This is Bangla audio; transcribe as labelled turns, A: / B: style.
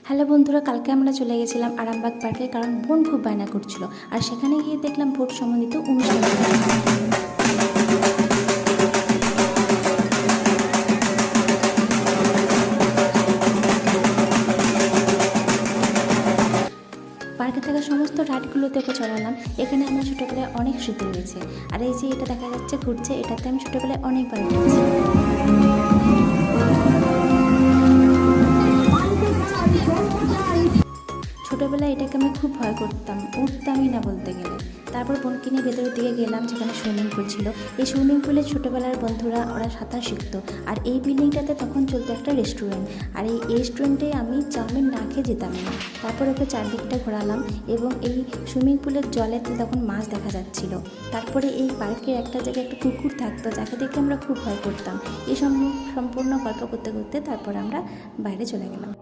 A: হ্যালো বন্ধুরা, কালকে আমরা চলে গেছিলাম আরামবাগ পার্কে, কারণ বোন খুব বায়না করছিল। আর সেখানে গিয়ে দেখলাম ভোট সম্বন্ধিত অনুষ্ঠান। পার্কে থাকা সমস্ত রাইডগুলোতে ওকে চড়ালাম। এখানে আমার ছোটোবেলায় অনেক স্মৃতি রয়েছে। আর এই যে এটা দেখা যাচ্ছে ঘুরছে, এটাতে আমি ছোটোবেলায় অনেকবার ঘুরছি। ছোটোবেলায় এটাকে আমি খুব ভয় করতাম, উঠতামই না বলতে গেলে। তারপর বোনকে নিয়ে ভেতরের দিকে গেলাম, যেখানে সুইমিং পুল ছিল। এই সুইমিং পুলে ছোটোবেলার বন্ধুরা ওরা সাঁতার শিখতো। আর এই বিল্ডিংটাতে তখন চলতো একটা রেস্টুরেন্ট। আর এই রেস্টুরেন্টে আমি চাউমিন না খেয়ে যেতাম না। তারপর ওকে চারদিকটা ঘোরালাম, এবং এই সুইমিং পুলের জলেতে তখন মাছ দেখা যাচ্ছিল। তারপরে এই পার্কের একটা জায়গায় একটা কুকুর থাকতো, যাকে দেখে আমরা খুব ভয় করতাম। এই সম্পূর্ণ গল্প করতে করতে তারপর আমরা বাইরে চলে গেলাম।